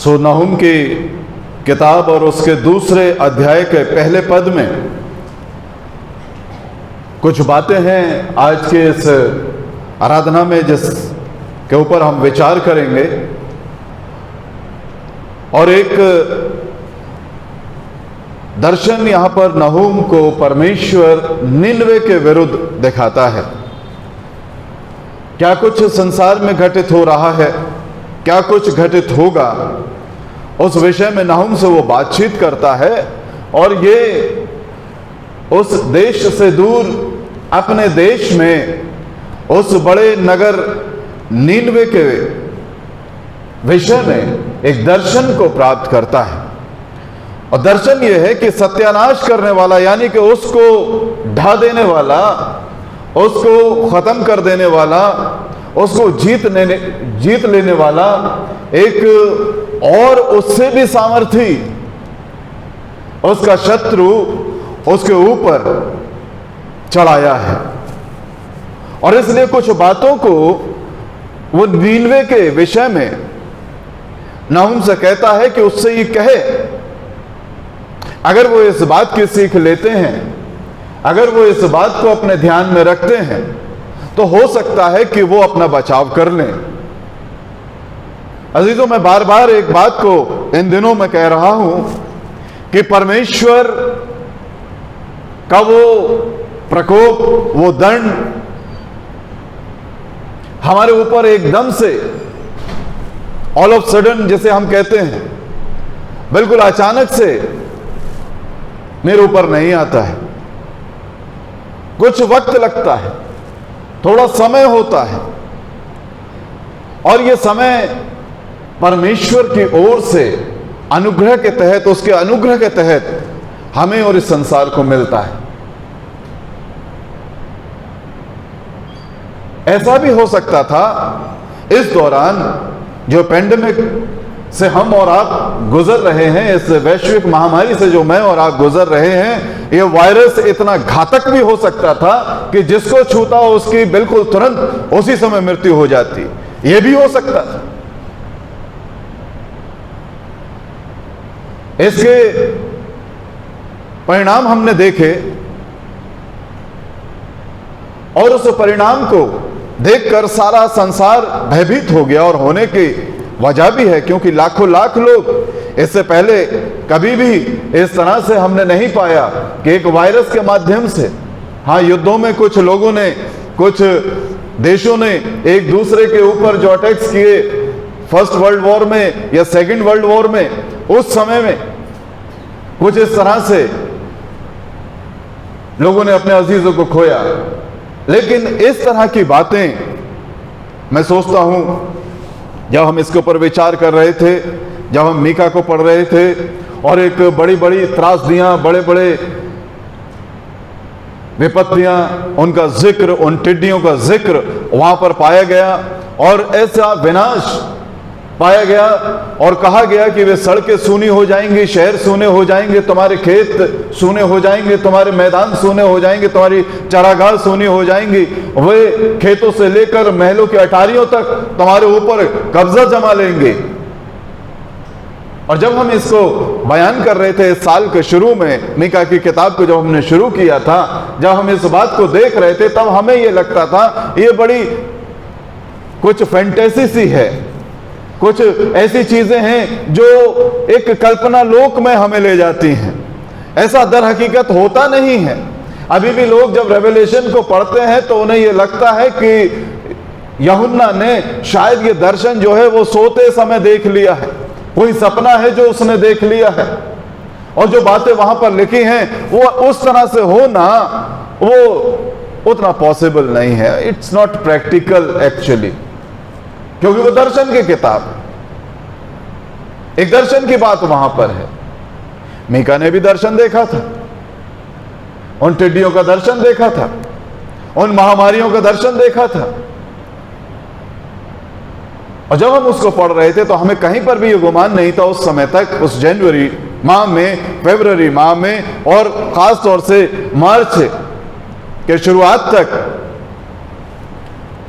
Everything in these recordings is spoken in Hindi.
सो नहूम की किताब और उसके दूसरे अध्याय के पहले पद में कुछ बातें हैं आज के इस आराधना में जिस के ऊपर हम विचार करेंगे। और एक दर्शन यहां पर नहूम को परमेश्वर निनवे के विरुद्ध दिखाता है। क्या कुछ संसार में घटित हो रहा है, क्या कुछ घटित होगा, उस विषय में नहूम से वो बातचीत करता है। और ये उस देश से दूर अपने देश में उस बड़े नगर नीनवे के विषय में एक दर्शन को प्राप्त करता है। और दर्शन ये है कि सत्यानाश करने वाला, यानी कि उसको ढा देने वाला, उसको खत्म कर देने वाला, उसको जीत लेने वाला एक और उससे भी सामर्थी उसका शत्रु उसके ऊपर चढ़ाया है। और इसलिए कुछ बातों को वो नीनवे के विषय में नहूम से कहता है कि उससे ये कहे, अगर वो इस बात की सीख लेते हैं, अगर वो इस बात को अपने ध्यान में रखते हैं, तो हो सकता है कि वो अपना बचाव कर लें। अजीजों, मैं बार बार एक बात को इन दिनों में कह रहा हूं कि परमेश्वर का वो प्रकोप, वो दंड हमारे ऊपर एकदम से ऑल ऑफ सडन, जिसे हम कहते हैं, बिल्कुल अचानक से मेरे ऊपर नहीं आता है। कुछ वक्त लगता है, थोड़ा समय होता है, और ये समय परमेश्वर की ओर से अनुग्रह के तहत, उसके अनुग्रह के तहत हमें और इस संसार को मिलता है। ऐसा भी हो सकता था इस दौरान जो पेंडेमिक से हम और आप गुजर रहे हैं, इस वैश्विक महामारी से जो मैं और आप गुजर रहे हैं, ये वायरस इतना घातक भी हो सकता था कि जिसको छूता उसकी बिल्कुल तुरंत उसी समय मृत्यु हो जाती। ये भी हो सकता था। इसके परिणाम हमने देखे, और उस परिणाम को देखकर सारा संसार भयभीत हो गया। और होने की वजह भी है क्योंकि लाखों लाख लोग, इससे पहले कभी भी इस तरह से हमने नहीं पाया कि एक वायरस के माध्यम से, हाँ, युद्धों में कुछ लोगों ने, कुछ देशों ने एक दूसरे के ऊपर जो अटैक्स किए फर्स्ट वर्ल्ड वॉर में या सेकंड वर्ल्ड वॉर में, उस समय में कुछ इस तरह से लोगों ने अपने अजीजों को खोया। लेकिन इस तरह की बातें मैं सोचता हूं, जब हम इसके ऊपर विचार कर रहे थे, जब हम मीका को पढ़ रहे थे, और एक बड़ी बड़ी त्रासदियां, बड़े बड़े विपत्तियां, उनका जिक्र, उन टिड्डियों का जिक्र वहां पर पाया गया, और ऐसा विनाश पाया गया, और कहा गया कि वे सड़कें सूनी हो जाएंगी, शहर सूने हो जाएंगे, तुम्हारे खेत सूने हो जाएंगे, तुम्हारे मैदान सूने हो जाएंगे, तुम्हारी चारागाह सूनी हो जाएंगी, वे खेतों से लेकर महलों की अटारियों तक तुम्हारे ऊपर कब्जा जमा लेंगे। और जब हम इसको बयान कर रहे थे इस साल के शुरू में, मीका की किताब को जब हमने शुरू किया था, जब हम इस बात को देख रहे थे, तब हमें यह लगता था ये बड़ी कुछ फैंटेसी सी है, कुछ ऐसी चीजें हैं जो एक कल्पना लोक में हमें ले जाती हैं। ऐसा दर हकीकत होता नहीं है। अभी भी लोग जब रेवलेशन को पढ़ते हैं तो उन्हें यह लगता है कि यूहन्ना ने शायद ये दर्शन जो है वो सोते समय देख लिया है, कोई सपना है जो उसने देख लिया है, और जो बातें वहां पर लिखी हैं वो उस तरह से होना वो उतना पॉसिबल नहीं है। इट्स नॉट प्रैक्टिकल एक्चुअली, क्योंकि वो दर्शन की किताब, एक दर्शन की बात वहां पर है। मीका ने भी दर्शन देखा था, उन टिड्डियों का दर्शन देखा था, उन महामारियों का दर्शन देखा था। और जब हम उसको पढ़ रहे थे तो हमें कहीं पर भी ये गुमान नहीं था उस समय तक, उस जनवरी माह में, फरवरी माह में, और खास तौर से मार्च के शुरुआत तक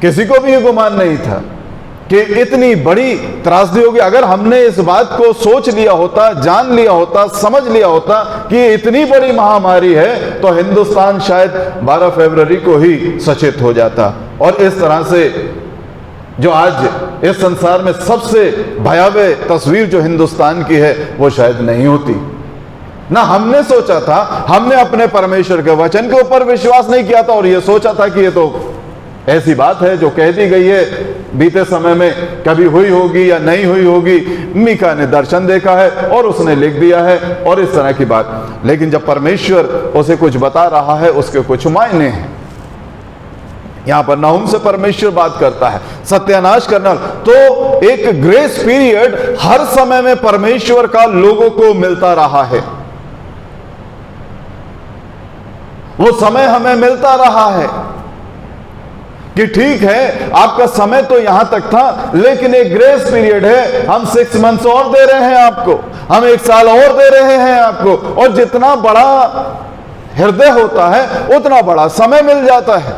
किसी को भी ये गुमान नहीं था कि इतनी बड़ी त्रासदी होगी। अगर हमने इस बात को सोच लिया होता, जान लिया होता, समझ लिया होता कि इतनी बड़ी महामारी है, तो हिंदुस्तान शायद 12 फरवरी को ही सचेत हो जाता। और इस तरह से जो आज इस संसार में सबसे भयावह तस्वीर जो हिंदुस्तान की है, वो शायद नहीं होती। ना हमने सोचा था, हमने अपने परमेश्वर के वचन के ऊपर विश्वास नहीं किया था और ये सोचा था कि ये तो ऐसी बात है जो कह दी गई है, बीते समय में कभी हुई होगी या नहीं हुई होगी। मीका ने दर्शन देखा है और उसने लिख दिया है और इस तरह की बात। लेकिन जब परमेश्वर उसे कुछ बता रहा है, उसके कुछ मायने हैं। यहां पर नाहुम से परमेश्वर बात करता है, सत्यानाश करना। तो एक ग्रेस पीरियड हर समय में परमेश्वर का लोगों को मिलता रहा है। वो समय हमें मिलता रहा है कि ठीक है, आपका समय तो यहां तक था, लेकिन एक ग्रेस पीरियड है। हम 6 मंथ्स और दे रहे हैं आपको, हम 1 साल और दे रहे हैं आपको। और जितना बड़ा हृदय होता है उतना बड़ा समय मिल जाता है।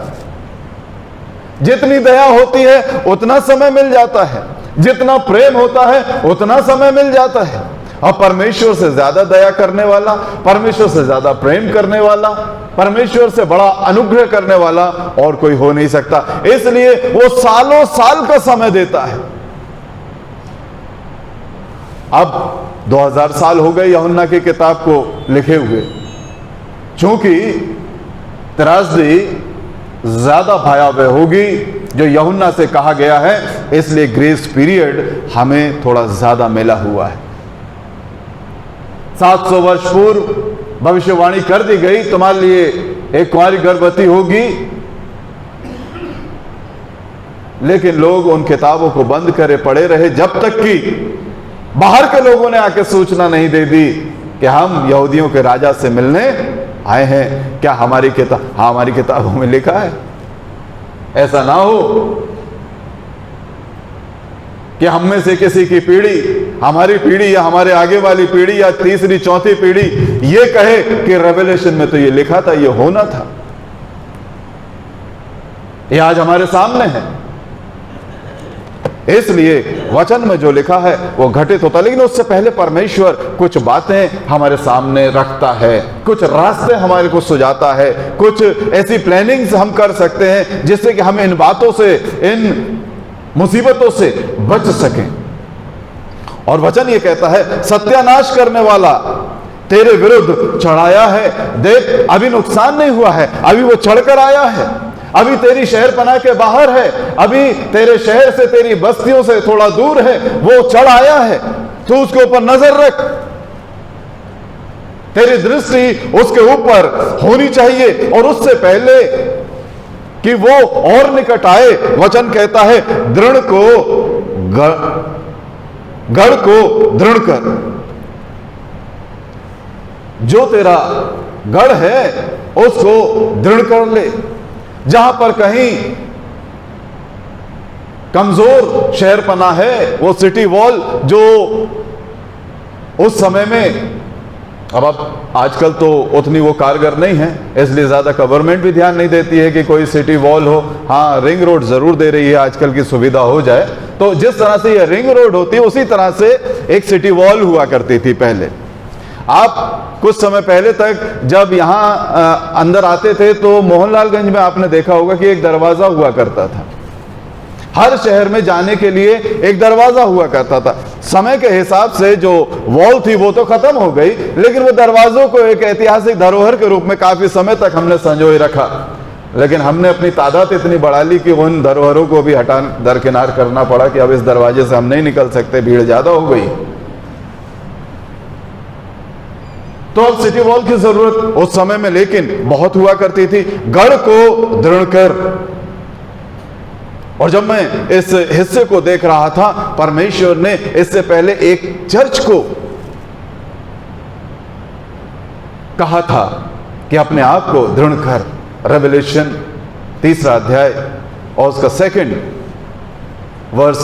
जितनी दया होती है उतना समय मिल जाता है, जितना प्रेम होता है उतना समय मिल जाता है। और परमेश्वर से ज्यादा दया करने वाला, परमेश्वर से ज्यादा प्रेम करने वाला, परमेश्वर से बड़ा अनुग्रह करने वाला और कोई हो नहीं सकता। इसलिए वो सालों साल का समय देता है। अब 2000 साल हो गए यूहन्ना की किताब को लिखे हुए। चूंकि त्रासदी ज्यादा भयावह होगी जो यूहन्ना से कहा गया है, इसलिए ग्रेस पीरियड हमें थोड़ा ज्यादा मिला हुआ है। 700 वर्ष पूर्व भविष्यवाणी कर दी गई, तुम्हारे लिए एक कुंवारी गर्भवती होगी। लेकिन लोग उन किताबों को बंद करे पड़े रहे, जब तक कि बाहर के लोगों ने आके सूचना नहीं दे दी कि हम यहूदियों के राजा से मिलने आए हैं। क्या हमारी किताब, हाँ हमारी किताबों में लिखा है। ऐसा ना हो कि हम में से किसी की पीढ़ी, हमारी पीढ़ी या हमारे आगे वाली पीढ़ी या तीसरी चौथी पीढ़ी ये कहे कि रेवलेशन में तो ये लिखा था, ये होना था। ये आज हमारे सामने है। इसलिए वचन में जो लिखा है वो घटित होता है, लेकिन उससे पहले परमेश्वर कुछ बातें हमारे सामने रखता है, कुछ रास्ते हमारे को सुझाता है, कुछ ऐसी प्लानिंग्स हम कर सकते हैं जिससे कि हम इन बातों से, इन मुसीबतों से बच सकें। और वचन ये कहता है, सत्यानाश करने वाला तेरे विरुद्ध चढ़ाया है। देख, अभी नुकसान नहीं हुआ है, अभी वो चढ़कर आया है, अभी तेरी शहर पनाह के बाहर है, अभी तेरे शहर से, तेरी बस्तियों से थोड़ा दूर है, वो चढ़ आया है। तू उसके ऊपर नजर रख, तेरी दृष्टि उसके ऊपर होनी चाहिए। और उससे पहले कि वो और निकट आए, वचन कहता है, दृढ़ को गढ़ को दृढ़ कर। जो तेरा गढ़ है उसको दृढ़ कर ले। जहां पर कहीं कमजोर शहर पना है, वो सिटी वॉल जो उस समय में, अब आजकल तो उतनी वो कारगर नहीं है, इसलिए ज्यादा गवर्नमेंट भी ध्यान नहीं देती है कि कोई सिटी वॉल हो। हाँ, रिंग रोड जरूर दे रही है आजकल की सुविधा हो जाए। तो जिस तरह से ये रिंग रोड होती है, उसी तरह से एक सिटी वॉल हुआ करती थी पहले। आप कुछ समय पहले तक जब यहाँ अंदर आते थे तो मोहनलालगंज में आपने देखा होगा कि एक दरवाजा हुआ करता था। हर शहर में जाने के लिए एक दरवाजा हुआ करता था। समय के हिसाब से जो वॉल थी वो तो खत्म हो गई, लेकिन वो दरवाजों को एक ऐतिहासिक धरोहर के रूप में काफी समय तक हमने संजोए रखा। लेकिन हमने अपनी तादाद इतनी बढ़ा ली कि उन धरोहरों को भी हटा दरकिनार करना पड़ा कि अब इस दरवाजे से हम नहीं निकल सकते, भीड़ ज्यादा हो गई। तो अब सिटी वॉल की जरूरत उस समय में लेकिन बहुत हुआ करती थी। गढ़ को दृढ़ कर। और जब मैं इस हिस्से को देख रहा था, परमेश्वर ने इससे पहले एक चर्च को कहा था कि अपने आप को दृढ़ कर। रेवलेशन 3 अध्याय और उसका 2 वर्ष,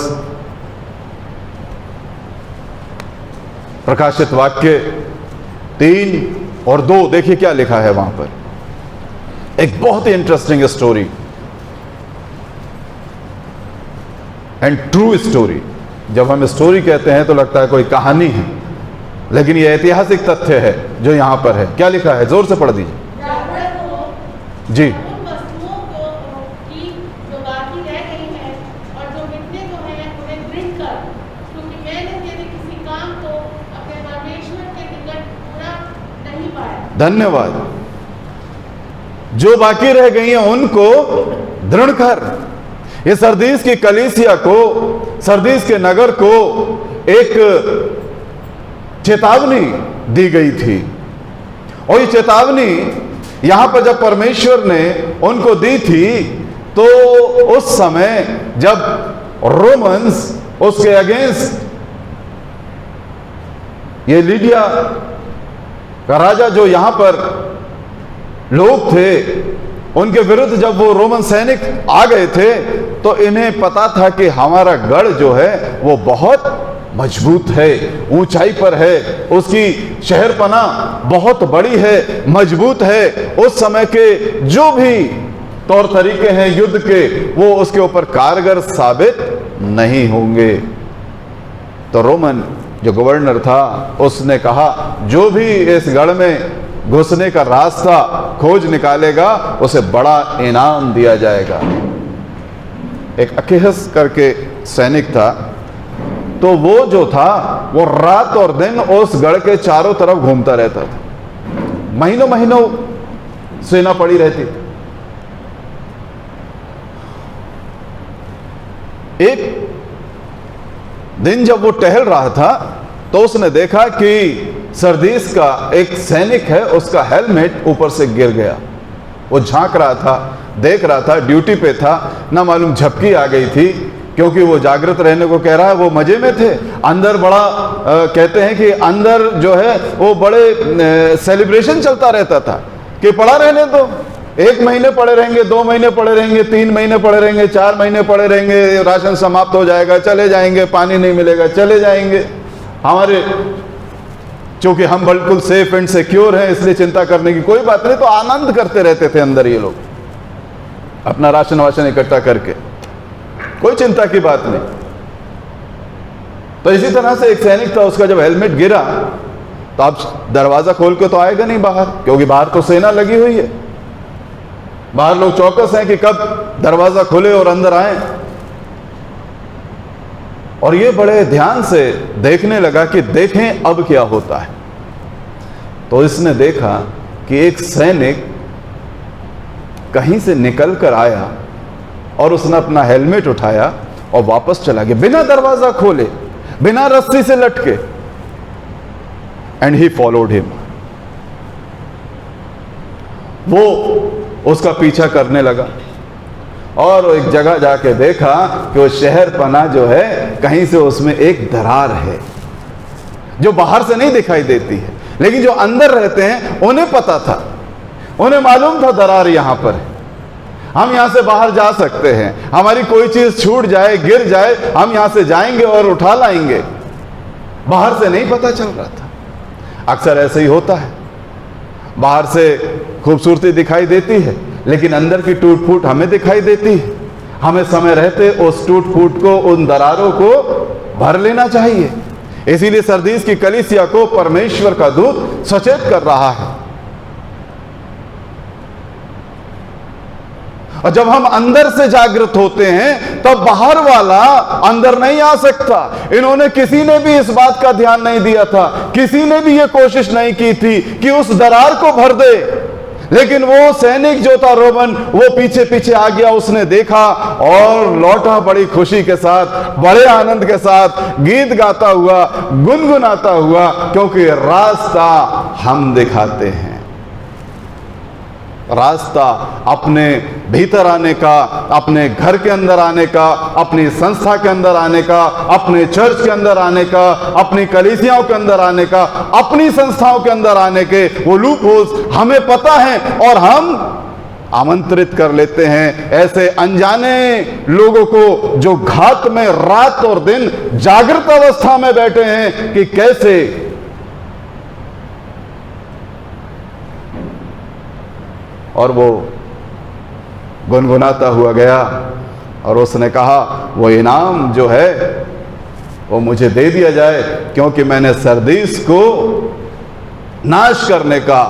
प्रकाशित वाक्य 3 और 2, देखिए क्या लिखा है वहां पर। एक बहुत ही interesting story. And true story. जब हम स्टोरी कहते हैं तो लगता है कोई कहानी है, लेकिन यह ऐतिहासिक तथ्य है जो यहाँ पर है। क्या लिखा है, जोर से पढ़ दीजिए जी। धन्यवाद। जो बाकी रह गई हैं उनको दृढ़ कर। ये सरदीस की कलीसिया को, सरदीस के नगर को एक चेतावनी दी गई थी, और ये चेतावनी यहां पर जब परमेश्वर ने उनको दी थी तो उस समय जब रोमन्स उसके अगेंस्ट, ये लीडिया का राजा जो यहां पर लोग थे, उनके विरुद्ध जब वो रोमन सैनिक आ गए थे तो इन्हें पता था कि हमारा गढ़ जो है वो बहुत मजबूत है, ऊंचाई पर है, उसकी शहरपना बहुत बड़ी है, मजबूत है। उस समय के जो भी तौर तरीके हैं युद्ध के, वो उसके ऊपर कारगर साबित नहीं होंगे। तो रोमन जो गवर्नर था उसने कहा जो भी इस गढ़ में घुसने का रास्ता खोज निकालेगा उसे बड़ा इनाम दिया जाएगा। एक अकेहस करके सैनिक था, तो वो जो था वो रात और दिन उस गढ़ के चारों तरफ घूमता रहता था। महीनों महीनों सेना पड़ी रहती थी। एक दिन जब वो टहल रहा था तो उसने देखा कि सरदीस का एक सैनिक है, उसका हेलमेट ऊपर से गिर गया। वो झांक रहा था, देख रहा था, ड्यूटी पे था, ना मालूम झपकी आ गई थी, क्योंकि वो जागृत रहने को कह रहा है। वो मजे में थे, अंदर बड़ा कहते हैं कि अंदर जो है वो बड़े सेलिब्रेशन चलता रहता था कि पड़ा रहने दो, 1 महीने पड़े रहेंगे, 2 महीने पड़े रहेंगे, 3 महीने पड़े रहेंगे, 4 महीने पड़े रहेंगे, राशन समाप्त हो जाएगा, चले जाएंगे, पानी नहीं मिलेगा, चले जाएंगे। हमारे चूंकि हम बिल्कुल सेफ एंड सिक्योर हैं, इसलिए चिंता करने की कोई बात नहीं। तो आनंद करते रहते थे अंदर ये लोग, अपना राशन वाशन इकट्ठा करके, कोई चिंता की बात नहीं। तो इसी तरह से एक सैनिक था, उसका जब हेलमेट गिरा तो आप दरवाजा खोल के तो आएगा नहीं बाहर, क्योंकि बाहर तो सेना लगी हुई है, बाहर लोग चौकस हैं कि कब दरवाजा खुले और अंदर आए। और ये बड़े ध्यान से देखने लगा कि देखें अब क्या होता है। तो इसने देखा कि एक सैनिक कहीं से निकल कर आया और उसने अपना हेलमेट उठाया और वापस चला गया, बिना दरवाजा खोले, बिना रस्सी से लटके। And he followed him. वो उसका पीछा करने लगा और एक जगह जाके देखा कि वो शहरपना जो है कहीं से उसमें एक दरार है जो बाहर से नहीं दिखाई देती है, लेकिन जो अंदर रहते हैं उन्हें पता था, उन्हें मालूम था दरार यहां पर है, हम यहां से बाहर जा सकते हैं, हमारी कोई चीज छूट जाए, गिर जाए, हम यहां से जाएंगे और उठा लाएंगे। बाहर से नहीं पता चल रहा था। अक्सर ऐसे ही होता है, बाहर से खूबसूरती दिखाई देती है लेकिन अंदर की टूट फूट हमें दिखाई देती है। हमें समय रहते उस टूट फूट को, उन दरारों को भर लेना चाहिए। इसीलिए सरदीस की कलीसिया को परमेश्वर का दूत सचेत कर रहा है। और जब हम अंदर से जागृत होते हैं तब बाहर वाला अंदर नहीं आ सकता। इन्होंने, किसी ने भी इस बात का ध्यान नहीं दिया था, किसी ने भी यह कोशिश नहीं की थी कि उस दरार को भर दे, लेकिन वो सैनिक जो था रोमन, वो पीछे पीछे आ गया। उसने देखा और लौटा बड़ी खुशी के साथ, बड़े आनंद के साथ, गीत गाता हुआ, गुनगुनाता हुआ, क्योंकि रास्ता हम दिखाते हैं। रास्ता अपने भीतर आने का, अपने घर के अंदर आने का, अपनी संस्था के अंदर आने का, अपने चर्च के अंदर आने का, अपनी कलीसियाओं के अंदर आने का, अपनी संस्थाओं के अंदर आने के वो लूप होल्स हमें पता है और हम आमंत्रित कर लेते हैं ऐसे अनजाने लोगों को जो घात में रात और दिन जागृत अवस्था में बैठे हैं कि कैसे और वो गुनगुनाता हुआ गया और उसने कहा वो इनाम जो है वो मुझे दे दिया जाए, क्योंकि मैंने सरदीस को नाश करने का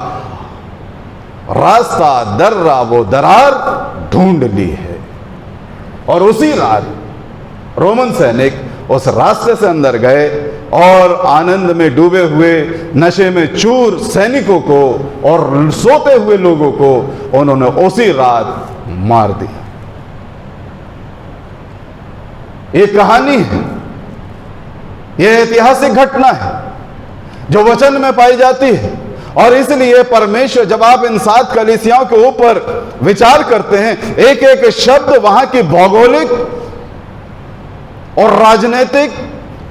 रास्ता, दर्रा, वो दरार ढूंढ ली है। और उसी रात रोमन सैनिक उस रास्ते से अंदर गए और आनंद में डूबे हुए, नशे में चूर सैनिकों को और सोते हुए लोगों को उन्होंने उसी रात मार दिया। ये कहानी है, यह ऐतिहासिक घटना है जो वचन में पाई जाती है। और इसलिए परमेश्वर, जब आप इन 7 कलीसियाओं के ऊपर विचार करते हैं, एक एक शब्द वहां की भौगोलिक और राजनीतिक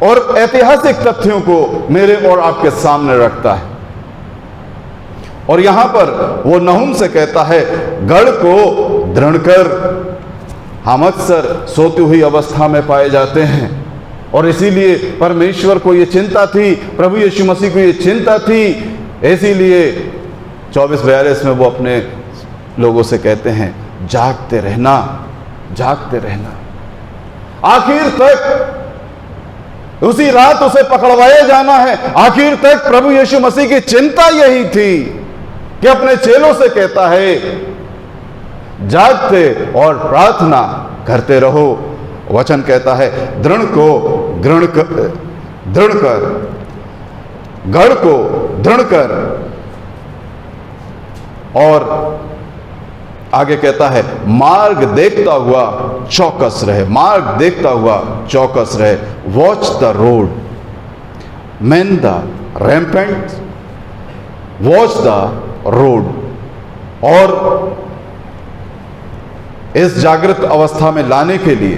और ऐतिहासिक तथ्यों को मेरे और आपके सामने रखता है। और यहां पर वो नहुम से कहता है, गढ़ को दृढ़ कर। हम अक्सर सोती हुई अवस्था में पाए जाते हैं और इसीलिए परमेश्वर को ये चिंता थी, प्रभु यीशु मसीह को ये चिंता थी, इसीलिए 24:42 में वो अपने लोगों से कहते हैं, जागते रहना, जागते रहना। आखिर तक उसी रात उसे पकड़वाया जाना है। आखिर तक प्रभु यीशु मसीह की चिंता यही थी कि अपने चेलों से कहता है, जागते और प्रार्थना करते रहो। वचन कहता है, दृढ़ को दृढ़ कर, गढ़ को दृढ़ कर। और आगे कहता है, मार्ग देखता हुआ चौकस रहे, मार्ग देखता हुआ चौकस रहे। Watch the road, main the rampant, watch the road. और इस जागृत अवस्था में लाने के लिए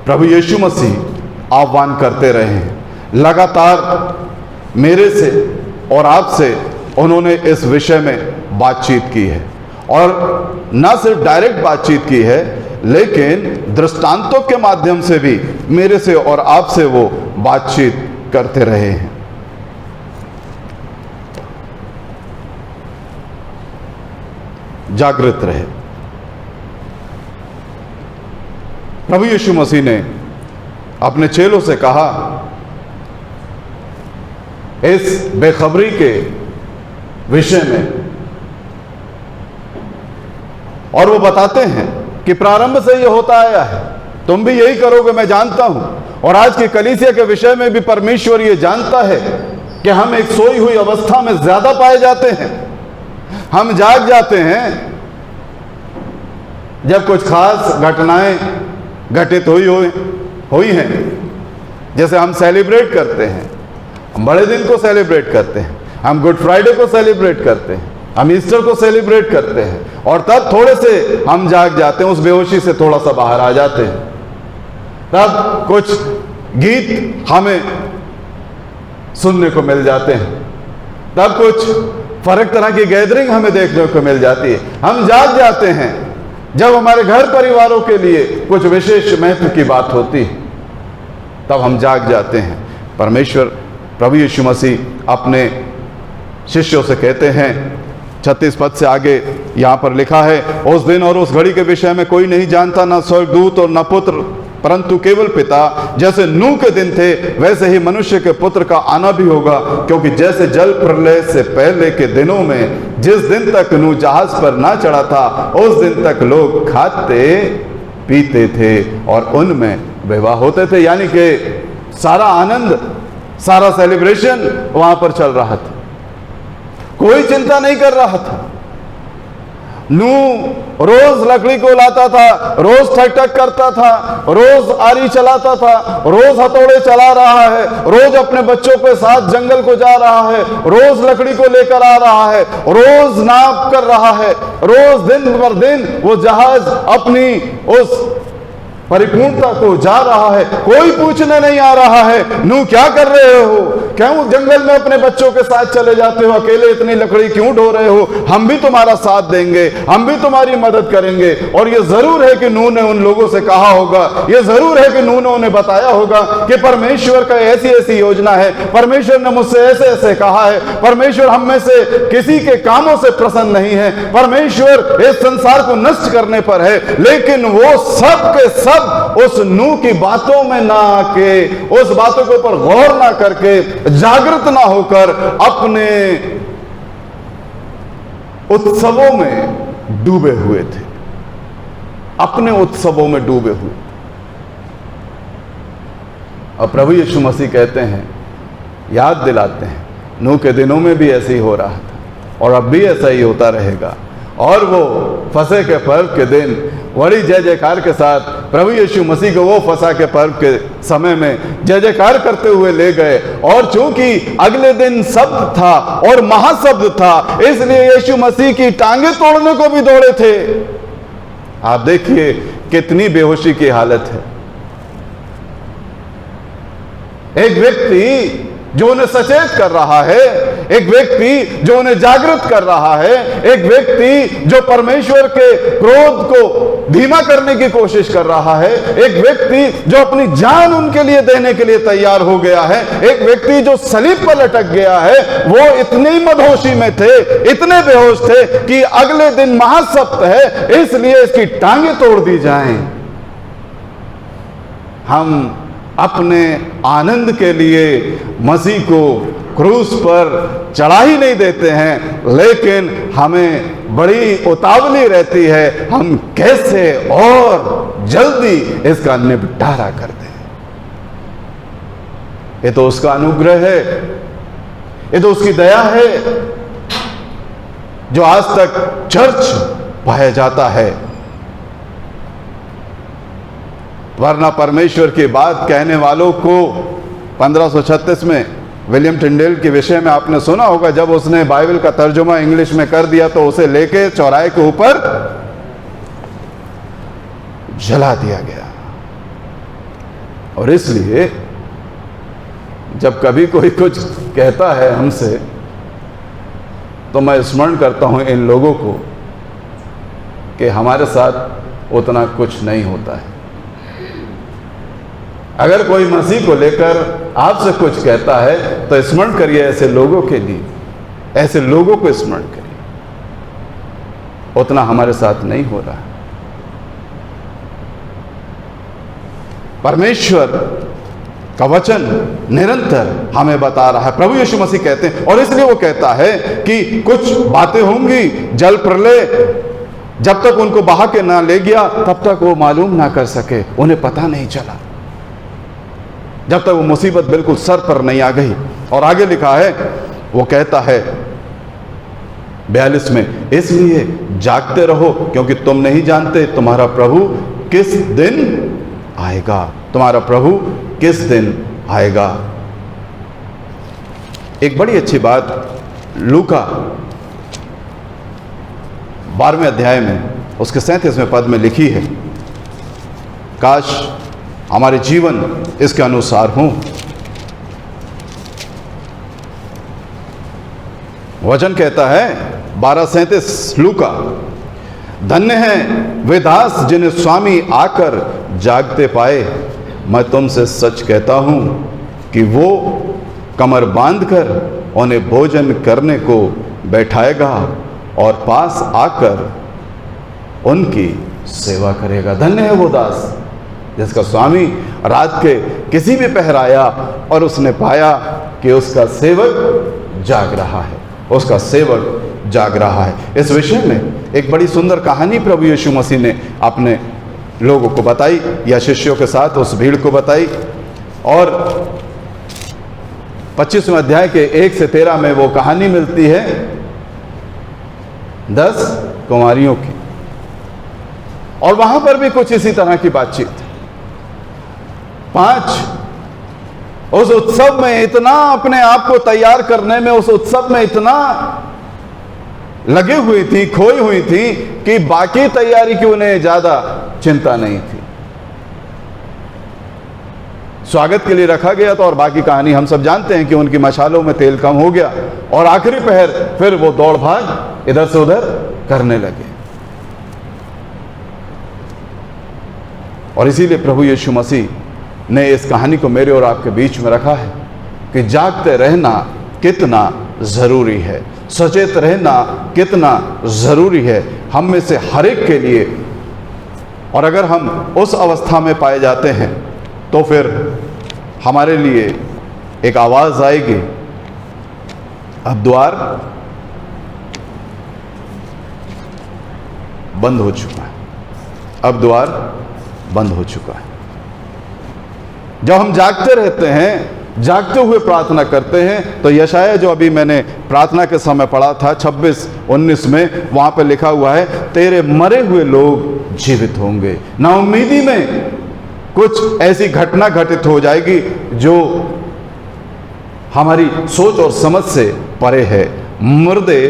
प्रभु यीशु मसीह आह्वान करते रहे हैं। लगातार मेरे से और आपसे उन्होंने इस विषय में बातचीत की है, और ना सिर्फ डायरेक्ट बातचीत की है, लेकिन दृष्टांतों के माध्यम से भी मेरे से और आपसे वो बातचीत करते रहे हैं। जागृत रहे। प्रभु यीशु मसीह ने अपने चेलों से कहा, इस बेखबरी के विषय में, और वो बताते हैं कि प्रारंभ से ये होता आया है, तुम भी यही करोगे, मैं जानता हूं। और आज की कलीसिया के विषय में भी परमेश्वर ये जानता है कि हम एक सोई हुई अवस्था में ज्यादा पाए जाते हैं। हम जाग जाते हैं जब कुछ खास घटनाएं घटित हुई हैं। जैसे हम सेलिब्रेट करते हैं, हम बड़े दिन को सेलिब्रेट करते हैं, हम गुड फ्राइडे को सेलिब्रेट करते हैं, हम ईस्टर को सेलिब्रेट करते हैं, और तब थोड़े से हम जाग जाते हैं, उस बेहोशी से थोड़ा सा बाहर आ जाते हैं। तब कुछ गीत हमें सुनने को मिल जाते हैं, तब कुछ फर्क तरह की गैदरिंग हमें देखने को मिल जाती है। हम जाग जाते हैं जब हमारे घर परिवारों के लिए कुछ विशेष महत्व की बात होती है, तब हम जाग जाते हैं। परमेश्वर प्रभु यीशु मसीह अपने शिष्यों से कहते हैं, 36 पद से आगे यहाँ पर लिखा है, उस दिन और उस घड़ी के विषय में कोई नहीं जानता, न स्वर्गदूत और न पुत्र, परंतु केवल पिता। जैसे नूह के दिन थे वैसे ही मनुष्य के पुत्र का आना भी होगा। क्योंकि जैसे जल प्रलय से पहले के दिनों में जिस दिन तक नूह जहाज पर ना चढ़ा था, उस दिन तक लोग खाते पीते थे और उनमें विवाह होते थे। यानी कि सारा आनंद, सारा सेलिब्रेशन वहां पर चल रहा था, कोई चिंता नहीं कर रहा था। नूह रोज लकड़ी को लाता था, रोज ठक ठक करता था, रोज आरी चलाता था, रोज हथौड़े चला रहा है, रोज अपने बच्चों के साथ जंगल को जा रहा है, रोज लकड़ी को लेकर आ रहा है, रोज नाप कर रहा है, रोज दिन भर दिन वो जहाज अपनी उस परिपूर्णता को जा रहा है। कोई पूछने नहीं आ रहा है, नूह क्या कर रहे हो, क्यों जंगल में अपने बच्चों के साथ चले जाते हो, अकेले इतनी लकड़ी क्यों ढो रहे हो, हम भी तुम्हारा साथ देंगे, हम भी तुम्हारी मदद करेंगे। और ये जरूर है कि नूह ने उन लोगों से कहा होगा, ये जरूर है कि नूह ने उन्हें बताया होगा कि परमेश्वर का ऐसी ऐसी योजना है, परमेश्वर ने मुझसे ऐसे ऐसे कहा है, परमेश्वर हम में से किसी के कामों से प्रसन्न नहीं है, परमेश्वर इस संसार को नष्ट करने पर है। लेकिन वो सब के सब उस नूह की बातों में ना आके, उस बातों के ऊपर गौर ना करके, जागृत ना होकर अपने उत्सवों में डूबे हुए थे, अपने उत्सवों में डूबे हुए। और प्रभु यीशु मसीह कहते हैं, याद दिलाते हैं, नूह के दिनों में भी ऐसे ही हो रहा था और अब भी ऐसा ही होता रहेगा। और वो फसह के पर्व के दिन बड़ी जय जयकार के साथ प्रभु यीशु मसीह को वो फसह के पर्व के समय में जय जयकार करते हुए ले गए। और चूंकि अगले दिन शब्द था और महाशब्द था, इसलिए यीशु मसीह की टांगे तोड़ने को भी दौड़े थे। आप देखिए कितनी बेहोशी की हालत है। एक व्यक्ति जो उन्हें सचेत कर रहा है, एक व्यक्ति जो उन्हें जागृत कर रहा है, एक व्यक्ति जो परमेश्वर के क्रोध को धीमा करने की कोशिश कर रहा है, एक व्यक्ति जो अपनी जान उनके लिए देने के लिए तैयार हो गया है, एक व्यक्ति जो सलीब पर लटक गया है, वो इतनी मदहोशी में थे, इतने बेहोश थे कि अगले दिन महासप्त है, इसलिए इसकी टांगे तोड़ दी जाएं। हम अपने आनंद के लिए मसीह को क्रूस पर चढ़ा ही नहीं देते हैं, लेकिन हमें बड़ी उतावली रहती है हम कैसे और जल्दी इसका निपटारा कर दें। ये तो उसका अनुग्रह है, ये तो उसकी दया है जो आज तक चर्च पाया जाता है। वरना परमेश्वर की बात कहने वालों को 1536 में विलियम टिंडेल के विषय में आपने सुना होगा, जब उसने बाइबल का तर्जुमा इंग्लिश में कर दिया तो उसे लेके चौराहे के ऊपर जला दिया गया। और इसलिए जब कभी कोई कुछ कहता है हमसे, तो मैं स्मरण करता हूं इन लोगों को कि हमारे साथ उतना कुछ नहीं होता है। अगर कोई मसीह को लेकर आपसे कुछ कहता है तो स्मरण करिए ऐसे लोगों के लिए, ऐसे लोगों को स्मरण करिए, उतना हमारे साथ नहीं हो रहा है। परमेश्वर का वचन निरंतर हमें बता रहा है। प्रभु यीशु मसीह कहते हैं, और इसलिए वो कहता है कि कुछ बातें होंगी, जल प्रलय जब तक उनको बहा के ना ले गया तब तक वो मालूम ना कर सके, उन्हें पता नहीं चला, जब तक वो मुसीबत बिल्कुल सर पर नहीं आ गई। और आगे लिखा है, वो कहता है 42 में, इसलिए जागते रहो क्योंकि तुम नहीं जानते तुम्हारा प्रभु किस दिन आएगा, तुम्हारा प्रभु किस दिन आएगा। एक बड़ी अच्छी बात लूका 12वें अध्याय में उसके 37वें पद में लिखी है, काश हमारे जीवन इसके अनुसार हों। वचन कहता है 12:37 लूका, धन्य हैं वे दास जिन्हें स्वामी आकर जागते पाए। मैं तुमसे सच कहता हूं कि वो कमर बांधकर उन्हें भोजन करने को बैठाएगा और पास आकर उनकी सेवा करेगा। धन्य है वो दास जिसका स्वामी रात के किसी भी पहर आया और उसने पाया कि उसका सेवक जाग रहा है, उसका सेवक जाग रहा है। इस विषय में एक बड़ी सुंदर कहानी प्रभु यीशु मसीह ने अपने लोगों को बताई, या शिष्यों के साथ उस भीड़ को बताई। और 25वें अध्याय के 1 से 13 में वो कहानी मिलती है 10 कुंवारियों की, और वहां पर भी कुछ इसी तरह की बातचीत। 5 उस उत्सव में इतना अपने आप को तैयार करने में, उस उत्सव में इतना लगे हुई थी, खोई हुई थी कि बाकी तैयारी की उन्हें ज्यादा चिंता नहीं थी। स्वागत के लिए रखा गया था और बाकी कहानी हम सब जानते हैं कि उनकी मशालों में तेल कम हो गया और आखिरी पहर फिर वो दौड़ भाग इधर से उधर करने लगे। और इसीलिए प्रभु यीशु मसीह ने इस कहानी को मेरे और आपके बीच में रखा है कि जागते रहना कितना जरूरी है, सचेत रहना कितना जरूरी है हम में से हर एक के लिए। और अगर हम उस अवस्था में पाए जाते हैं तो फिर हमारे लिए एक आवाज आएगी, अब द्वार बंद हो चुका है, अब द्वार बंद हो चुका है। जब हम जागते रहते हैं, जागते हुए प्रार्थना करते हैं, तो यशाया जो अभी मैंने प्रार्थना के समय पढ़ा था 26-19 में, वहां पर लिखा हुआ है तेरे मरे हुए लोग जीवित होंगे। नाउम्मीदी में कुछ ऐसी घटना घटित हो जाएगी जो हमारी सोच और समझ से परे है। मुर्दे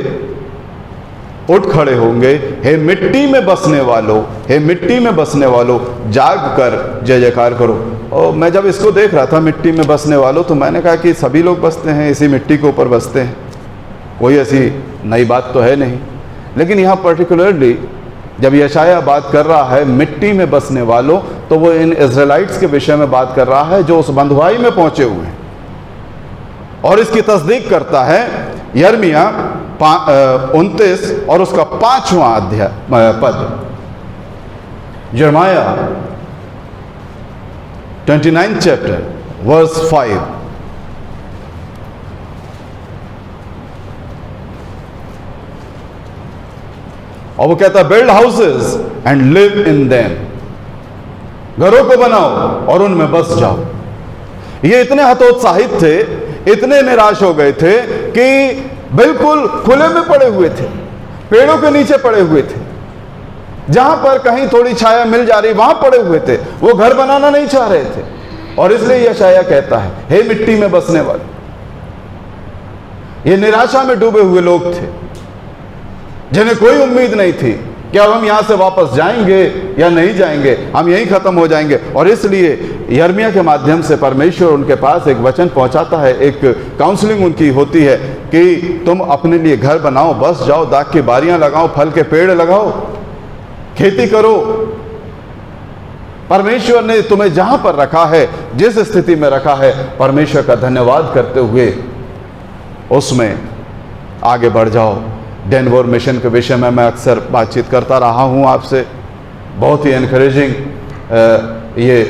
उठ खड़े होंगे, हे मिट्टी में बसने वालों, हे मिट्टी में बसने वालों, जाग कर जय जयकार करो। और मैं जब इसको देख रहा था मिट्टी में बसने वालों, तो मैंने कहा कि सभी लोग बसते हैं, इसी मिट्टी के ऊपर बसते हैं, कोई ऐसी नई बात तो है नहीं। लेकिन यहाँ पर्टिकुलरली जब यशाया बात कर रहा है मिट्टी में बसने वालों, तो वो इन इज़राइलिट्स के विषय में बात कर रहा है जो उस बंधुआई में पहुंचे हुए हैं। और इसकी तस्दीक करता है यिर्मयाह 29 और उसका 5वां अध्याय पद। यिर्मयाह 29 चैप्टर वर्स 5। और वो कहता है build houses and live in them, घरों को बनाओ और उनमें बस जाओ। ये इतने हतोत्साहित थे, इतने निराश हो गए थे कि बिल्कुल खुले में पड़े हुए थे, पेड़ों के नीचे पड़े हुए थे, जहां पर कहीं थोड़ी छाया मिल जा रही वहां पड़े हुए थे। वो घर बनाना नहीं चाह रहे थे। और इसलिए यशाया कहता है हे मिट्टी में बसने वाले, ये निराशा में डूबे हुए लोग थे जिन्हें कोई उम्मीद नहीं थी कि अब हम यहां से वापस जाएंगे या नहीं जाएंगे, हम यहीं खत्म हो जाएंगे। और इसलिए यिर्मयाह के माध्यम से परमेश्वर उनके पास एक वचन पहुंचाता है, एक काउंसलिंग उनकी होती है कि तुम अपने लिए घर बनाओ, बस जाओ, दाख की बारियां लगाओ, फल के पेड़ लगाओ, खेती करो। परमेश्वर ने तुम्हें जहां पर रखा है, जिस स्थिति में रखा है, परमेश्वर का धन्यवाद करते हुए उसमें आगे बढ़ जाओ। डेनवर मिशन के विषय में मैं अक्सर बातचीत करता रहा हूं आपसे। बहुत ही एनकरेजिंग ये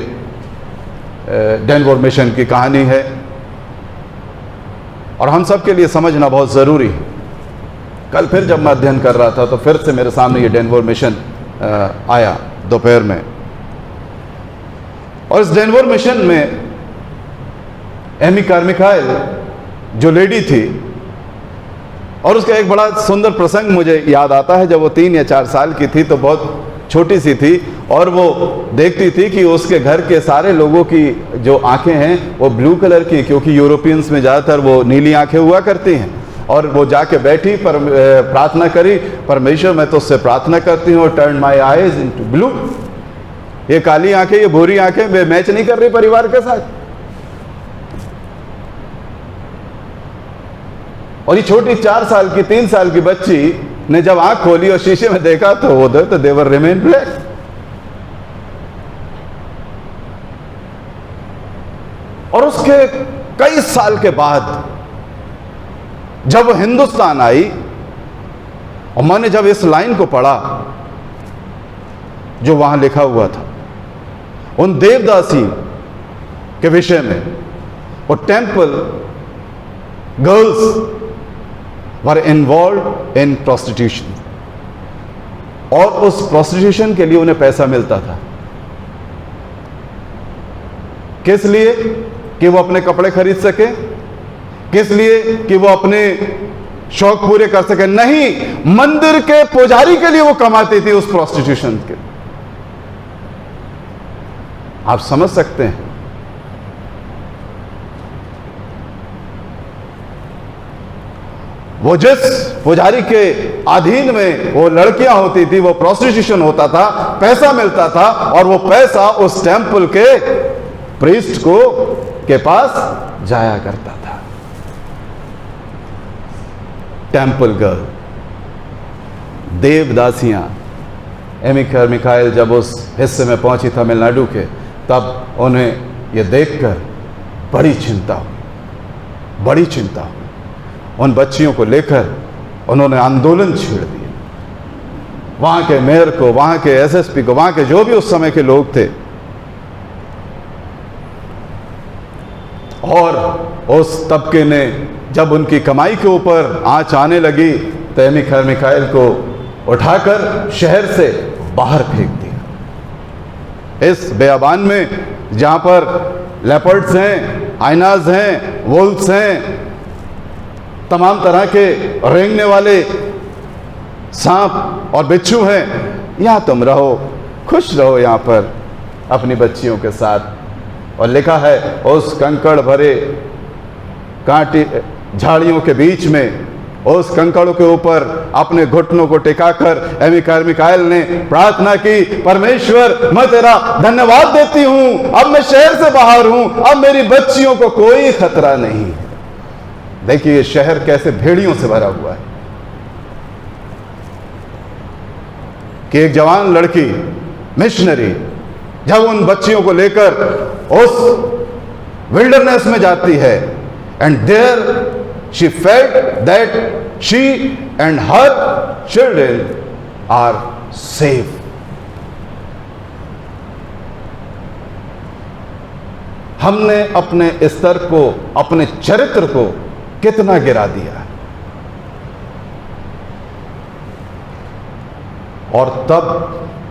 डेनवर मिशन की कहानी है और हम सब के लिए समझना बहुत ज़रूरी है। कल फिर जब मैं अध्ययन कर रहा था तो फिर से मेरे सामने ये डेनवर मिशन आया दोपहर में। और इस डेनवर मिशन में एमी कार्मिकाइल जो लेडी थी, और उसका एक बड़ा सुंदर प्रसंग मुझे याद आता है। जब वो 3 या 4 साल की थी तो बहुत छोटी सी थी और वो देखती थी कि उसके घर के सारे लोगों की जो आंखें हैं वो ब्लू कलर की, क्योंकि यूरोपियंस में ज़्यादातर वो नीली आंखें हुआ करती हैं। और वो जाके बैठी, प्रार्थना करी, परमेश्वर मैं तो उससे प्रार्थना करती हूँ, turn my eyes into blue. ये काली आंखें, ये भूरी आंखें वे मैच नहीं कर रही परिवार के साथ। और ये छोटी 4 साल की 3 साल की बच्ची ने जब आंख खोली और शीशे में देखा तो वो तो देवर रिमेन ब्लैक। और उसके कई साल के बाद जब वो हिंदुस्तान आई और मैंने जब इस लाइन को पढ़ा जो वहां लिखा हुआ था उन देवदासी के विषय में, वो temple girls were involve in prostitution, और उस प्रोस्टिट्यूशन के लिए उन्हें पैसा मिलता था। किस लिए? कि वो अपने कपड़े खरीद सके, किस लिए? कि वो अपने शौक पूरे कर सके? नहीं, मंदिर के पुजारी के लिए वो कमाती थी उस प्रोस्टिट्यूशन के। आप समझ सकते हैं वो जिस पुजारी के अधीन में वो लड़कियां होती थी, वो प्रोस्टिट्यूशन होता था, पैसा मिलता था, और वो पैसा उस टेंपल के प्रीस्ट को के पास जाया करता था। टेम्पल गर्ल, देवदासियां। एमी मिकाइल जब उस हिस्से में पहुंची तमिलनाडु के, तब उन्हें यह देखकर बड़ी चिंता हुई। उन बच्चियों को लेकर उन्होंने आंदोलन छेड़ दिया। वहां के मेयर को, वहां के एसएसपी को, वहां के जो भी उस समय के लोग थे, और उस तबके ने जब उनकी कमाई के ऊपर आंच आने लगी तो एमी मिकाइल को उठाकर शहर से बाहर फेंक दिया। इस बेअबान में जहां पर लेपर्ड्स हैं, आइनाज हैं, वुल्फ्स हैं, तमाम तरह के रेंगने वाले सांप और बिच्छू हैं, यहां तुम रहो, खुश रहो यहां पर अपनी बच्चियों के साथ। और लिखा है उस कंकड़ भरे कांटे झाड़ियों के बीच में, उस कंकड़ों के ऊपर अपने घुटनों को टिकाकर एमी मिकाइल ने प्रार्थना की, परमेश्वर मैं तेरा धन्यवाद देती हूं, अब मैं शहर से बाहर हूं, अब मेरी बच्चियों को कोई खतरा नहीं। देखिए ये शहर कैसे भेड़ियों से भरा हुआ है कि एक जवान लड़की मिशनरी जब उन बच्चियों को लेकर उस विल्डरनेस में जाती है, and there she felt that she and her children are safe. हमने अपने स्तर को, अपने चरित्र को कितना गिरा दिया। और तब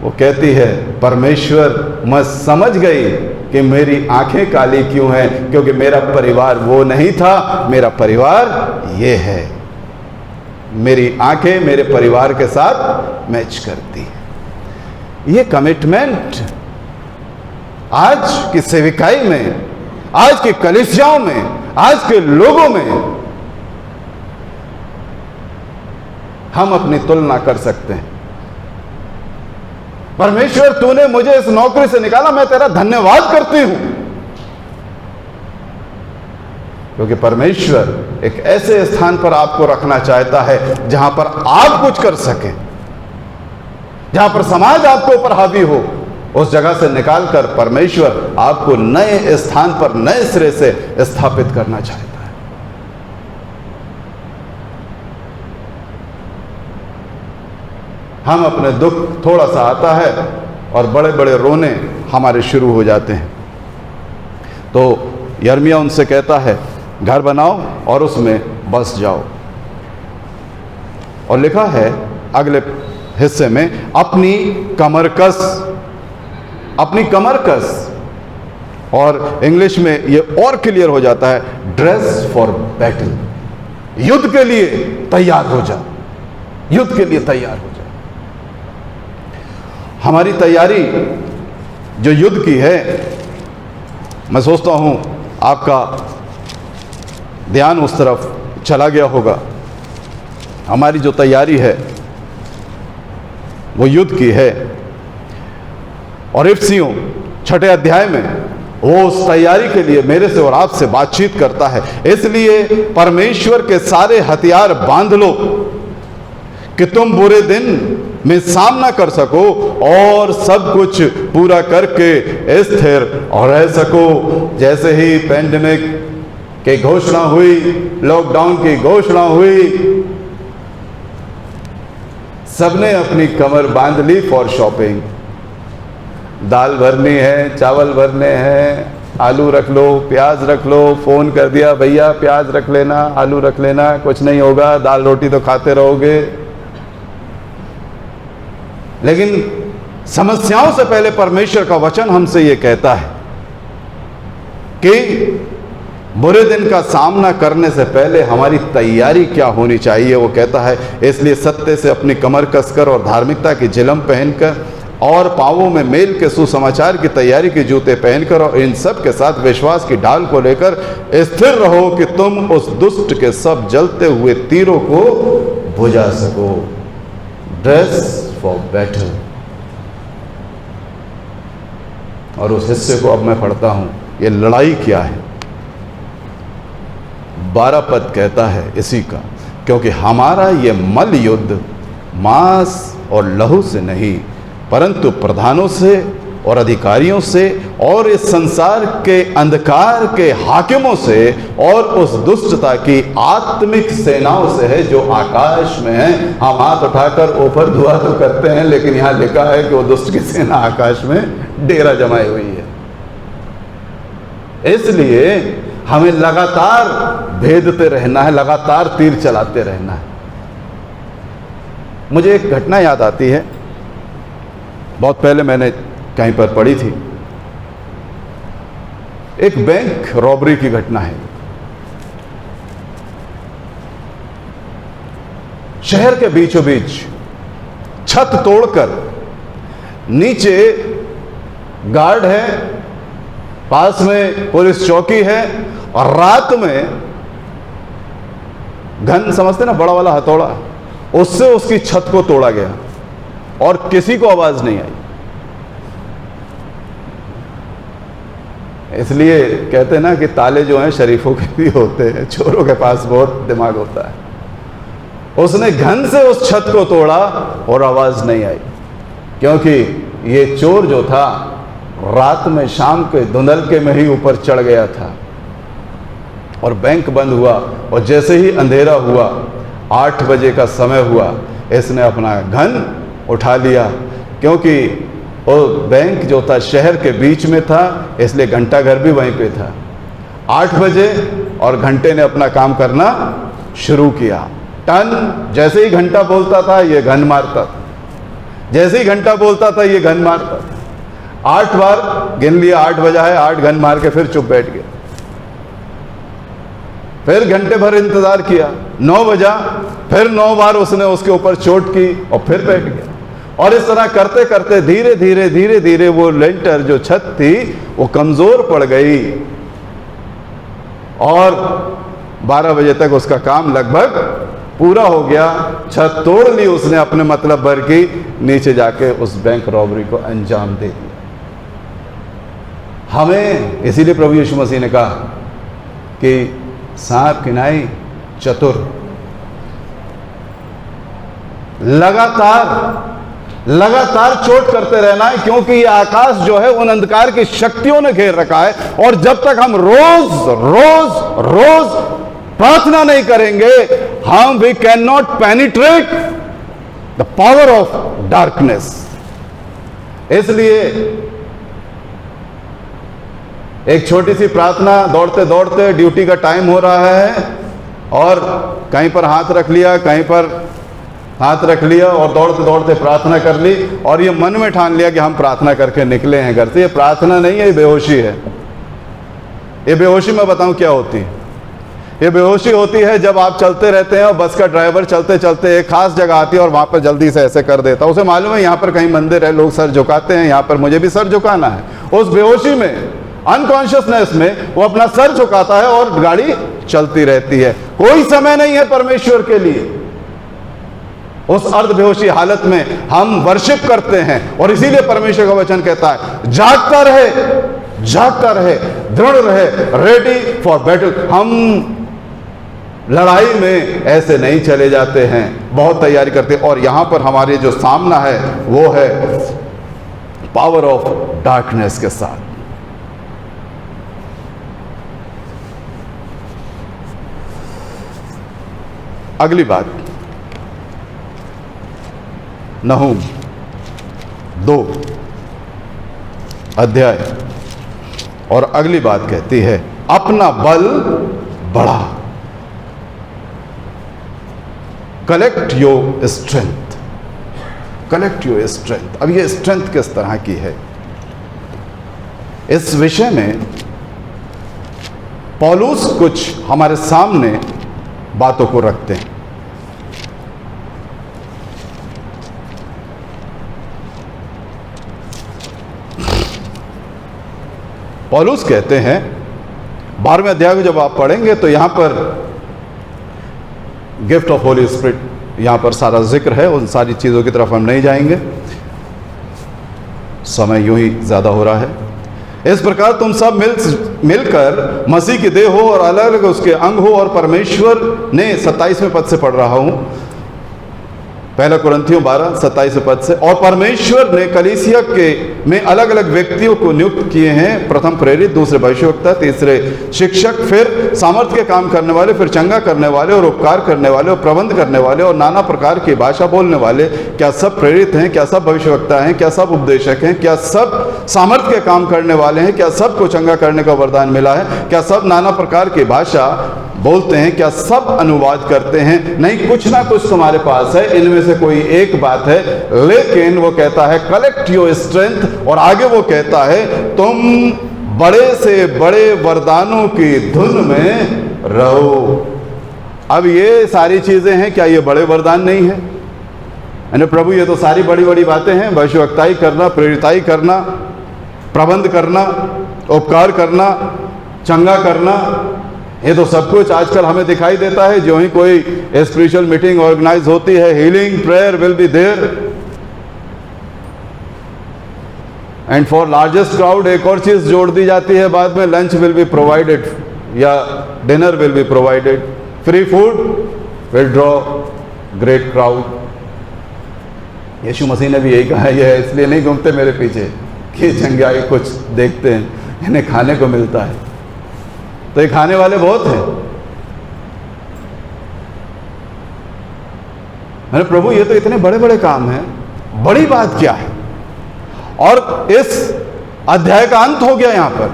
वो कहती है, परमेश्वर मैं समझ गई कि मेरी आंखें काली क्यों हैं, क्योंकि मेरा परिवार वो नहीं था, मेरा परिवार ये है। मेरी आंखें मेरे परिवार के साथ मैच करती है। ये कमिटमेंट आज की सेविकाई में, आज की कलीसियाओं में, आज के लोगों में हम अपनी तुलना कर सकते हैं। परमेश्वर तूने मुझे इस नौकरी से निकाला, मैं तेरा धन्यवाद करती हूं, क्योंकि परमेश्वर एक ऐसे स्थान पर आपको रखना चाहता है जहां पर आप कुछ कर सकें, जहां पर समाज आपके ऊपर हावी हो। उस जगह से निकालकर परमेश्वर आपको नए स्थान पर नए सिरे से स्थापित करना चाहता है। हम अपने दुख थोड़ा सा आता है और बड़े बड़े रोने हमारे शुरू हो जाते हैं। तो यिर्मयाह उनसे कहता है, घर बनाओ और उसमें बस जाओ। और लिखा है अगले हिस्से में, अपनी कमर कस, और इंग्लिश में ये और क्लियर हो जाता है, ड्रेस फॉर बैटल। युद्ध के लिए तैयार हो जा, युद्ध के लिए तैयार हो जा। हमारी तैयारी जो युद्ध की है, मैं सोचता हूं आपका ध्यान उस तरफ चला गया होगा। हमारी जो तैयारी है वो युद्ध की है। और इफिसियों 6 अध्याय में वो उस तैयारी के लिए मेरे से और आपसे बातचीत करता है। इसलिए परमेश्वर के सारे हथियार बांध लो कि तुम बुरे दिन में सामना कर सको और सब कुछ पूरा करके स्थिर और रह सको। जैसे ही पेंडेमिक की घोषणा हुई, लॉकडाउन की घोषणा हुई, सबने अपनी कमर बांध ली फॉर शॉपिंग। दाल भरनी है, चावल भरने हैं, आलू रख लो, प्याज रख लो, फोन कर दिया, भैया प्याज रख लेना, आलू रख लेना, कुछ नहीं होगा, दाल रोटी तो खाते रहोगे। लेकिन समस्याओं से पहले परमेश्वर का वचन हमसे यह कहता है कि बुरे दिन का सामना करने से पहले हमारी तैयारी क्या होनी चाहिए। वो कहता है, इसलिए सत्य से अपनी कमर कसकर और धार्मिकता की झिलम पहनकर और पांवों में मेल के सुसमाचार की तैयारी के जूते पहनकर और इन सब के साथ विश्वास की ढाल को लेकर स्थिर रहो कि तुम उस दुष्ट के सब जलते हुए तीरों को बुझा सको। Dress for battle. और उस हिस्से को अब मैं पढ़ता हूं, ये लड़ाई क्या है। 12 पद कहता है इसी का, क्योंकि हमारा ये मल युद्ध मांस और लहू से नहीं परंतु प्रधानों से और अधिकारियों से और इस संसार के अंधकार के हाकिमों से और उस दुष्टता की आत्मिक सेनाओं से है जो आकाश में है। हम हाथ उठाकर ऊपर दुआ तो करते हैं, लेकिन यहाँ लिखा है कि वो दुष्ट की सेना आकाश में डेरा जमाई हुई है। इसलिए हमें लगातार भेदते रहना है, लगातार तीर चलाते रहना है। मुझे एक घटना याद आती है, बहुत पहले मैंने कहीं पर पढ़ी थी। एक बैंक रॉबरी की घटना है। शहर के बीचों बीच छत तोड़कर नीचे गार्ड है, पास में पुलिस चौकी है, और रात में घन समझते ना, बड़ा वाला हथौड़ा, उससे उसकी छत को तोड़ा गया और किसी को आवाज नहीं आई। इसलिए कहते हैं ना कि ताले जो हैं शरीफों के भी होते हैं, चोरों के पास बहुत दिमाग होता है। उसने घन से उस छत को तोड़ा और आवाज नहीं आई, क्योंकि ये चोर जो था रात में शाम के धुंधलके में ही ऊपर चढ़ गया था। और बैंक बंद हुआ, और जैसे ही अंधेरा हुआ, 8 बजे का समय हुआ, इसने अपना घन उठा लिया, क्योंकि वो बैंक जो था शहर के बीच में था, इसलिए घंटा घर भी वहीं पे था। 8 बजे और घंटे ने अपना काम करना शुरू किया। टन जैसे ही घंटा बोलता था ये घन मारता था, जैसे ही घंटा बोलता था ये घन मारता था। 8 बार गिन लिया, 8 बजा है, 8 घन मार के फिर चुप बैठ गया। फिर घंटे भर इंतजार किया, 9 बजा, फिर 9 बार उसने उसके ऊपर चोट की और फिर बैठ गया। और इस तरह करते करते धीरे धीरे धीरे धीरे वो लेंटर जो छत थी वो कमजोर पड़ गई, और 12 बजे तक उसका काम लगभग पूरा हो गया। छत तोड़ ली उसने अपने मतलब भर की, नीचे जाके उस बैंक रॉबरी को अंजाम दे दिया। हमें इसीलिए प्रभु यीशु मसीह ने कहा कि सांप किनाई चतुर, लगातार चोट करते रहना है, क्योंकि ये आकाश जो है उन अंधकार की शक्तियों ने घेर रखा है। और जब तक हम रोज रोज रोज प्रार्थना नहीं करेंगे, हम we can not penetrate the power of darkness. इसलिए एक छोटी सी प्रार्थना, दौड़ते दौड़ते ड्यूटी का टाइम हो रहा है और कहीं पर हाथ रख लिया, कहीं पर हाथ रख लिया और दौड़ते दौड़ते प्रार्थना कर ली, और ये मन में ठान लिया कि हम प्रार्थना करके निकले हैं घर से। ये प्रार्थना नहीं है, ये बेहोशी है। ये बेहोशी मैं बताऊं क्या होती है। ये बेहोशी होती है जब आप चलते रहते हैं और बस का ड्राइवर चलते चलते एक खास जगह आती है और वहां पर जल्दी से ऐसे कर देता है। उसे मालूम है यहाँ पर कहीं मंदिर है, लोग सर झुकाते हैं, यहाँ पर मुझे भी सर झुकाना है। उस बेहोशी में, अनकॉन्शियसनेस में वो अपना सर झुकाता है और गाड़ी चलती रहती है। कोई समय नहीं है परमेश्वर के लिए। उस अर्ध बेहोशी हालत में हम वर्शिप करते हैं, और इसीलिए परमेश्वर का वचन कहता है जागता रहे, जागता रहे, दृढ़ रहे, रेडी फॉर बैटल। हम लड़ाई में ऐसे नहीं चले जाते हैं, बहुत तैयारी करते हैं। और यहां पर हमारे जो सामना है वो है पावर ऑफ डार्कनेस के साथ। अगली बात, नहूम 2 अध्याय और अगली बात कहती है अपना बल बढ़ा, collect your strength, collect your strength. अब ये स्ट्रेंथ किस तरह की है, इस विषय में पौलुस कुछ हमारे सामने बातों को रखते हैं। पौलुस कहते हैं 12वें अध्याय को जब आप पढ़ेंगे तो यहां पर गिफ्ट ऑफ होली स्पिरिट यहां पर सारा जिक्र है। उन सारी चीजों की तरफ हम नहीं जाएंगे, समय यूं ही ज्यादा हो रहा है। इस प्रकार तुम सब मिलकर मसीह की देह हो और अलग अलग उसके अंग हो, और परमेश्वर ने 27वें पद से पढ़ रहा हूं, पहला कुरिन्थियों 12:27 पद से, और परमेश्वर ने कलीसिया के में अलग अलग व्यक्तियों को नियुक्त किए हैं, प्रथम प्रेरित, दूसरे भविष्यवक्ता, तीसरे शिक्षक, फिर सामर्थ्य के काम करने वाले, फिर चंगा करने वाले और उपकार करने वाले और प्रबंध करने वाले और नाना प्रकार की भाषा बोलने वाले। क्या सब प्रेरित हैं? क्या सब भविष्यवक्ता हैं? क्या सब उपदेशक हैं? क्या सब सामर्थ्य के काम करने वाले हैं? क्या सबको चंगा करने का वरदान मिला है? क्या सब नाना प्रकार की भाषा बोलते हैं? क्या सब अनुवाद करते हैं? नहीं, कुछ ना कुछ तुम्हारे पास है, इनमें से कोई एक बात है। लेकिन वो कहता है कलेक्ट योर स्ट्रेंथ, और आगे वो कहता है तुम बड़े से बड़े वरदानों की धुन में रहो। अब ये सारी चीजें हैं, क्या ये बड़े वरदान नहीं है? यानी प्रभु ये तो सारी बड़ी बड़ी बातें हैं, भविष्यवक्ताई करना, प्रेरिताई करना, प्रबंध करना, उपकार करना, चंगा करना, ये तो सब कुछ आजकल हमें दिखाई देता है। जो ही कोई स्पिरिचुअल मीटिंग ऑर्गेनाइज होती है, healing prayer will be there, and for largest crowd एक और चीज जोड़ दी जाती है बाद में, लंच विल बी प्रोवाइडेड या dinner will be provided, free food will draw great crowd. यीशु मसीह ने भी यही कहा है, ये इसलिए नहीं घूमते मेरे पीछे कि चंगाई कुछ देखते हैं, इन्हें खाने को मिलता है। तो ये खाने वाले बहुत हैं। मैंने प्रभु ये तो इतने बड़े बड़े काम हैं, बड़ी बात क्या है? और इस अध्याय का अंत हो गया यहां पर,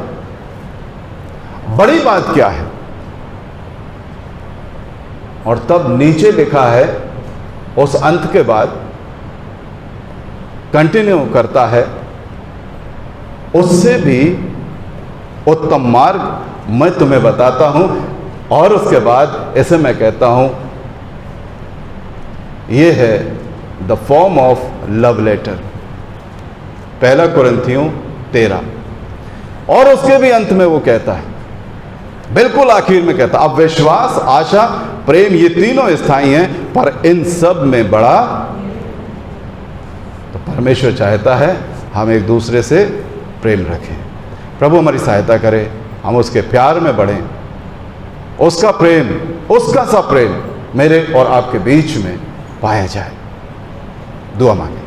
बड़ी बात क्या है? और तब नीचे लिखा है, उस अंत के बाद कंटिन्यू करता है, उससे भी उत्तम मार्ग मैं तुम्हें बताता हूं। और उसके बाद इसे मैं कहता हूं, यह है the form of love letter, पहला कुरिन्थियों 13। और उसके भी अंत में वो कहता है, बिल्कुल आखिर में कहता, अब विश्वास, आशा, प्रेम, ये तीनों स्थायी हैं, पर इन सब में बड़ा तो परमेश्वर चाहता है हम एक दूसरे से प्रेम रखें। प्रभु हमारी सहायता करे, हम उसके प्यार में बढ़ें, उसका प्रेम, उसका सा प्रेम मेरे और आपके बीच में पाया जाए। दुआ मांगे।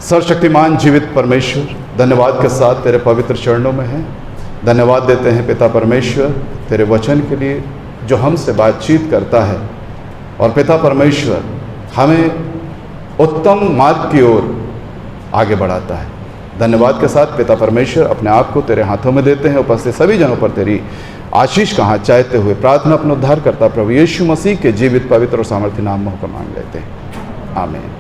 सर्वशक्तिमान जीवित परमेश्वर, धन्यवाद के साथ तेरे पवित्र चरणों में हैं। धन्यवाद देते हैं पिता परमेश्वर तेरे वचन के लिए जो हमसे बातचीत करता है, और पिता परमेश्वर हमें उत्तम मार्ग की ओर आगे बढ़ाता है। धन्यवाद के साथ पिता परमेश्वर अपने आप को तेरे हाथों में देते हैं। उपस्थित सभी जनों पर तेरी आशीष का हाथ चाहते हुए प्रार्थना अपना उद्धार करता प्रभु यीशु मसीह के जीवित, पवित्र और सामर्थ्य नाम में होकर मांग लेते हैं। आमीन।